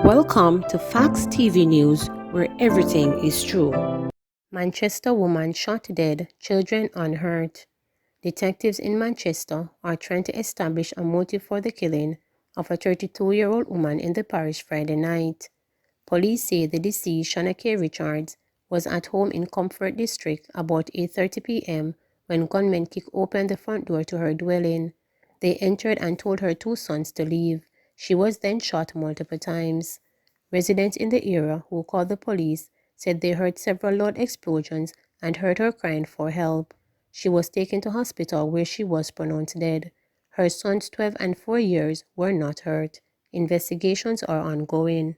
Welcome to Facts TV News, where everything is true. Manchester woman shot dead, children unhurt. Detectives in Manchester are trying to establish a motive for the killing of a 32-year-old woman in the parish Friday night. Police say the deceased, Shana K. Richards, was at home in Comfort District about 8:30 p.m. when gunmen kicked open the front door to her dwelling. They entered and told her two sons to leave. She was then shot multiple times. Residents in the area who called the police said they heard several loud explosions and heard her crying for help. She was taken to hospital where she was pronounced dead. Her sons, 12 and 4 years, were not hurt. Investigations are ongoing.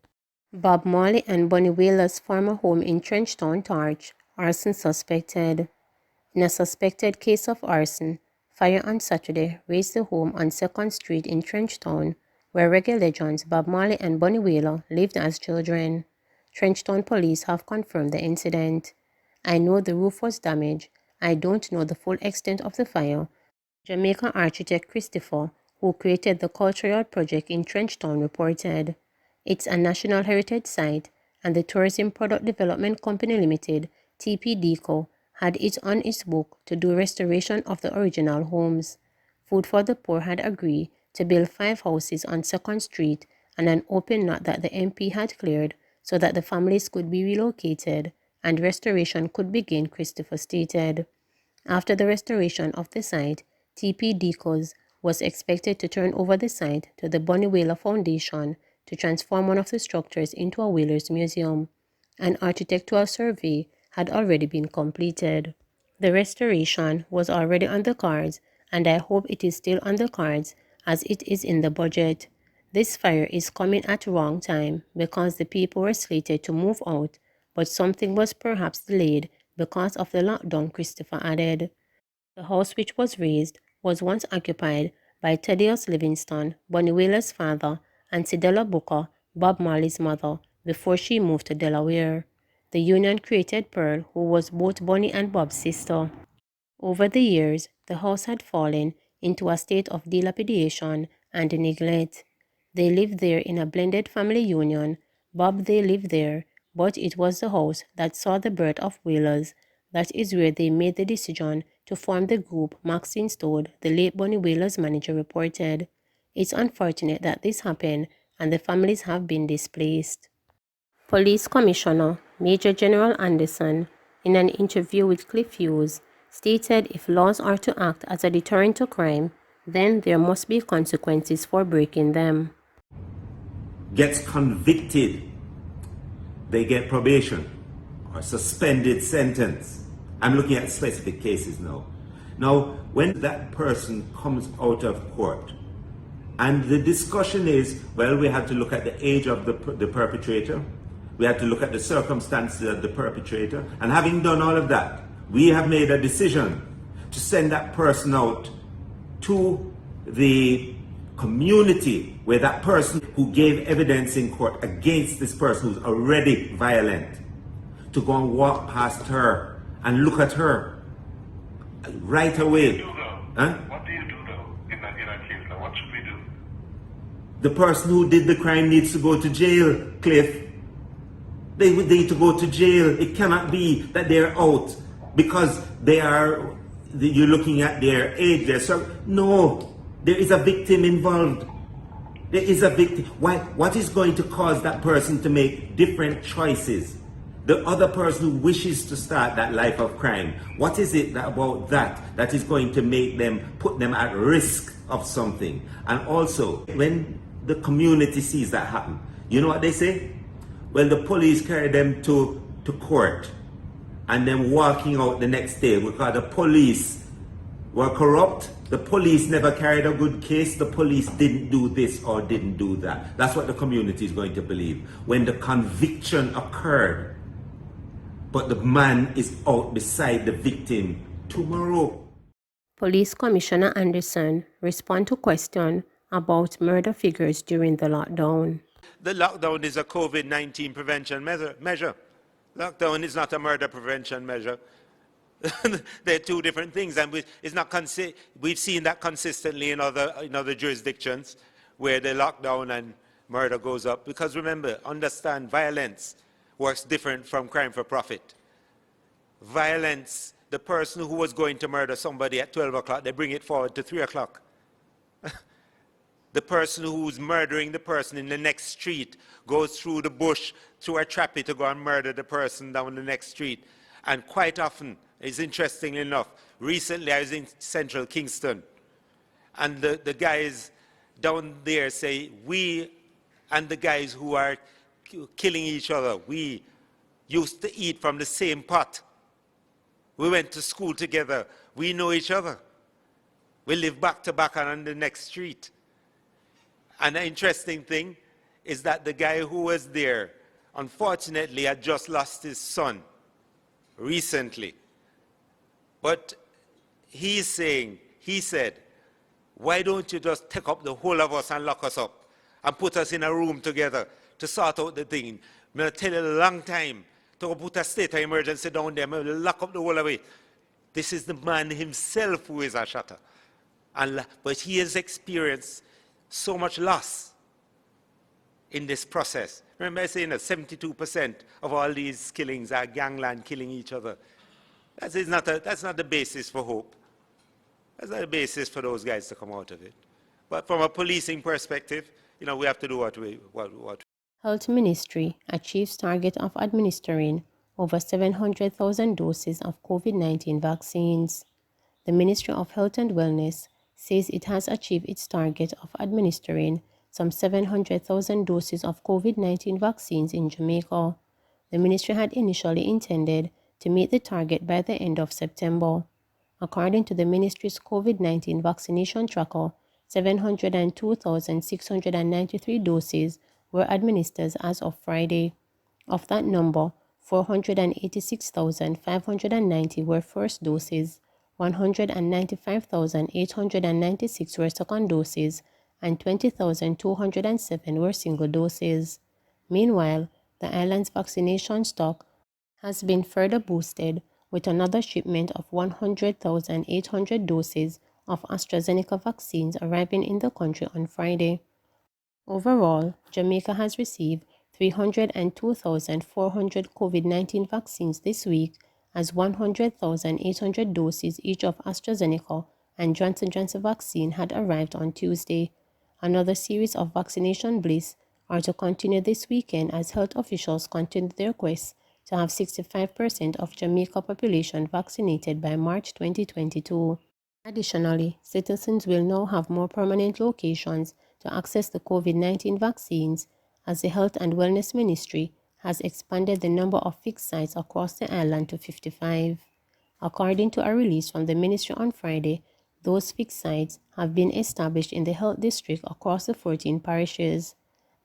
Bob Marley and Bonnie Wheelers' former home in Trenchtown, Tarch, arson suspected. In a suspected case of arson, fire on Saturday razed the home on 2nd Street in Trenchtown, where reggae legends Bob Marley and Bonnie Wheeler lived as children. Trenchtown police have confirmed the incident. "I know the roof was damaged. I don't know the full extent of the fire," Jamaica architect Christopher, who created the Cultural Project in Trenchtown, reported. It's a National Heritage Site, and the Tourism Product Development Company Limited, TPDCO, had it on its book to do restoration of the original homes. Food for the Poor had agreed to build 5 houses on 2nd Street and an open lot that the MP had cleared so that the families could be relocated and restoration could begin, Christopher stated. After the restoration of the site, TPDCOs was expected to turn over the site to the Bonnie Wheeler Foundation to transform one of the structures into a Wheelers Museum. An architectural survey had already been completed. The restoration was already on the cards, and I hope it is still on the cards as it is in the budget. This fire is coming at the wrong time because the people were slated to move out, but something was perhaps delayed because of the lockdown, Christopher added. The house which was razed was once occupied by Thaddeus Livingston, Bonnie Wheeler's father, and Cedella Booker, Bob Marley's mother, before she moved to Delaware. The union created Pearl, who was both Bonnie and Bob's sister. Over the years, the house had fallen into a state of dilapidation and neglect. They lived there in a blended family union. Bob they lived there, but it was the house that saw the birth of Wheelers. That is where they made the decision to form the group, Maxine Stodd, the late Bonnie Wheeler's manager, reported. It's unfortunate that this happened and the families have been displaced. Police Commissioner Major General Anderson, in an interview with Cliff Hughes, stated if laws are to act as a deterrent to crime, then there must be consequences for breaking them. Gets convicted, they get probation or suspended sentence. I'm looking at specific cases now. Now, when that person comes out of court, and the discussion is, well, we have to look at the age of the perpetrator, we have to look at the circumstances of the perpetrator, and having done all of that, we have made a decision to send that person out to the community where that person who gave evidence in court against this person who's already violent, to go and walk past her and look at her right away. What do you do though in a case? Now, what should we do? The person who did the crime needs to go to jail, Cliff. They need to go to jail. It cannot be that they're out because you're looking at their age. No, there is a victim involved. There is a victim. What is going to cause that person to make different choices? The other person who wishes to start that life of crime, what is it about that is going to make them, put them at risk of something? And also, when the community sees that happen, you know what they say? Well, the police carry them to court and then walking out the next day because the police were corrupt. The police never carried a good case. The police didn't do this or didn't do that. That's what the community is going to believe. When the conviction occurred, but the man is out beside the victim tomorrow. Police Commissioner Anderson responded to question about murder figures during the lockdown. The lockdown is a COVID-19 prevention measure. Lockdown is not a murder prevention measure. They're two different things, and we've seen that consistently in other jurisdictions where they lock down and murder goes up. Because remember, understand, violence works different from crime for profit. Violence, the person who was going to murder somebody at 12 o'clock, they bring it forward to 3 o'clock. The person who's murdering the person in the next street goes through the bush, through a trappy to go and murder the person down the next street. And quite often, it's interesting enough, recently I was in central Kingston, and the guys down there say, we and the guys who are killing each other, we used to eat from the same pot. We went to school together. We know each other. We live back to back and on the next street. And the interesting thing is that the guy who was there, unfortunately, had just lost his son recently. But he said, why don't you just take up the whole of us and lock us up and put us in a room together to sort out the thing? I'm going to tell you a long time to put a state of emergency down there, I'm going to lock up the whole of it. This is the man himself who is a shutter. But he has experienced so much loss in this process. Remember I saying that 72% of all these killings are gangland killing each other. That's not the basis for hope. That's not the basis for those guys to come out of it. But from a policing perspective, we have to do what. Health Ministry achieves target of administering over 700,000 doses of COVID-19 vaccines. The Ministry of Health and Wellness says it has achieved its target of administering some 700,000 doses of COVID-19 vaccines in Jamaica. The ministry had initially intended to meet the target by the end of September. According to the ministry's COVID-19 vaccination tracker, 702,693 doses were administered as of Friday. Of that number, 486,590 were first doses, 195,896 were second doses, and 20,207 were single doses. Meanwhile, the island's vaccination stock has been further boosted with another shipment of 100,800 doses of AstraZeneca vaccines arriving in the country on Friday. Overall, Jamaica has received 302,400 COVID-19 vaccines this week, as 100,800 doses each of AstraZeneca and Johnson & Johnson vaccine had arrived on Tuesday. Another series of vaccination bliss are to continue this weekend as health officials continue their quest to have 65% of Jamaica population vaccinated by March 2022. Additionally, citizens will now have more permanent locations to access the COVID-19 vaccines, as the Health and Wellness Ministry has expanded the number of fixed sites across the island to 55. According to a release from the ministry on Friday, those fixed sites have been established in the health district across the 14 parishes.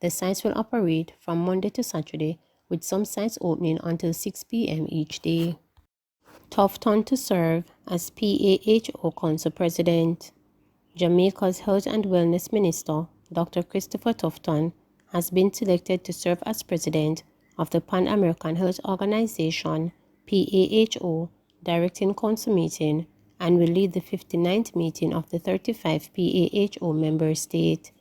The sites will operate from Monday to Saturday, with some sites opening until 6 p.m. each day. Tofton to serve as PAHO Council President. Jamaica's Health and Wellness Minister, Dr. Christopher Tofton, has been selected to serve as President of the Pan-American Health Organization, PAHO, Directing Council meeting, and will lead the 59th meeting of the 35 PAHO member state.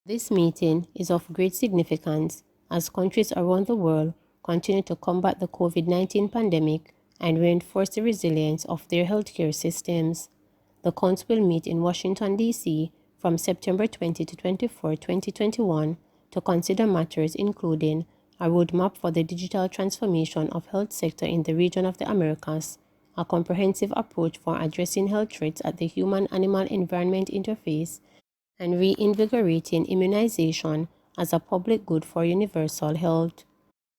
This meeting is of great significance as countries around the world continue to combat the COVID-19 pandemic and reinforce the resilience of their healthcare systems. The Council will meet in Washington, D.C. from September 20 to 24, 2021 to consider matters including a roadmap for the digital transformation of health sector in the region of the Americas, a comprehensive approach for addressing health threats at the human-animal environment interface, and reinvigorating immunization as a public good for universal health.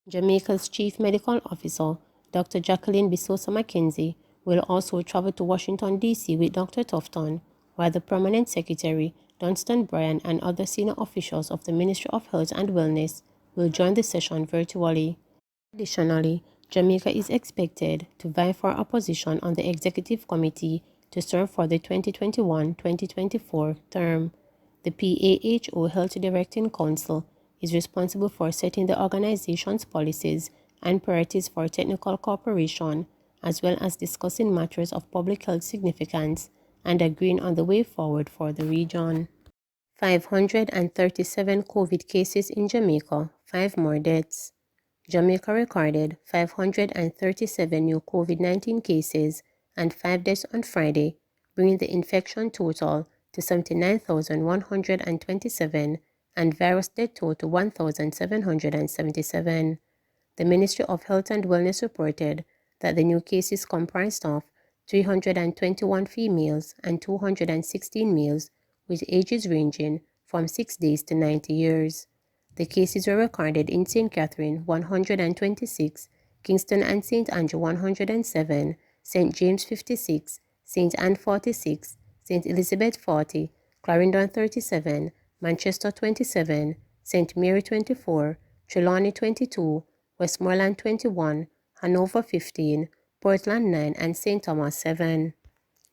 Jamaica's Chief Medical Officer, Dr. Jacqueline Bisosa Mackenzie, will also travel to Washington, D.C. with Dr. Tofton, while the Permanent Secretary, Dunstan Bryan, and other senior officials of the Ministry of Health and Wellness will join the session virtually. Additionally, Jamaica is expected to vie for a position on the Executive Committee to serve for the 2021-2024 term. The PAHO Health Directing Council is responsible for setting the organization's policies and priorities for technical cooperation, as well as discussing matters of public health significance and agreeing on the way forward for the region. 537 COVID cases in Jamaica, 5 more deaths. Jamaica recorded 537 new COVID-19 cases and 5 deaths on Friday, bringing the infection total to 79,127 and virus death toll to 1,777. The Ministry of Health and Wellness reported that the new cases comprised of 321 females and 216 males with ages ranging from 6 days to 90 years. The cases were recorded in St. Catherine 126, Kingston and St. Andrew 107, St. James 56, St. Anne 46, St. Elizabeth 40, Clarendon 37, Manchester 27, St. Mary 24, Trelawney 22, Westmoreland 21, Hanover 15, Portland 9, and St. Thomas 7.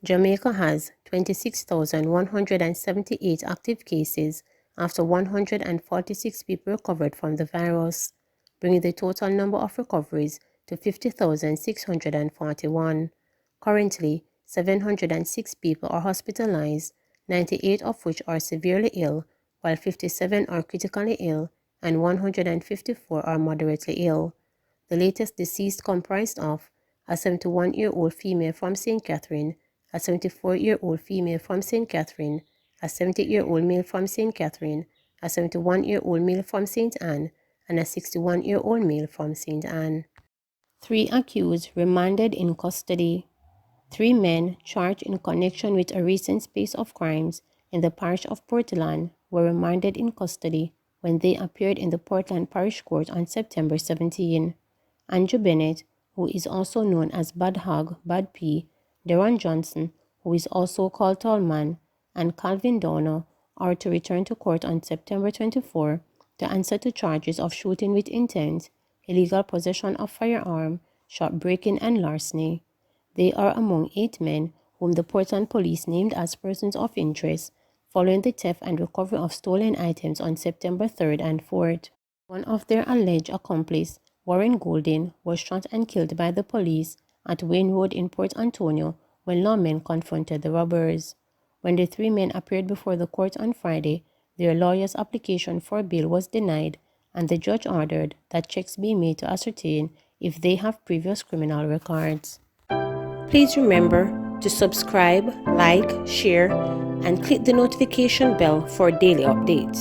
Jamaica has 26,178 active cases after 146 people recovered from the virus, bringing the total number of recoveries to 50,641. Currently, 706 people are hospitalized, 98 of which are severely ill, while 57 are critically ill and 154 are moderately ill. The latest deceased comprised of a 71-year-old female from St. Catherine, a 74-year-old female from St. Catherine, a 70-year-old male from St. Catherine, a 71-year-old male from St. Anne, and a 61-year-old male from St. Anne. 3 accused remanded in custody. 3 men charged in connection with a recent spate of crimes in the parish of Portland were remanded in custody when they appeared in the Portland Parish Court on September 17. Andrew Bennett, who is also known as Bad Hog, Bad P, Deron Johnson, who is also called Tallman, and Calvin Downer are to return to court on September 24 to answer to charges of shooting with intent, illegal possession of firearm, shop breaking, and larceny. They are among 8 men whom the Portland police named as persons of interest following the theft and recovery of stolen items on September 3rd and 4th. One of their alleged accomplices, Warren Golden, was shot and killed by the police at Wayne Road in Port Antonio when lawmen confronted the robbers. When the 3 men appeared before the court on Friday, their lawyer's application for bail was denied, and the judge ordered that checks be made to ascertain if they have previous criminal records. Please remember to subscribe, like, share, and click the notification bell for daily updates.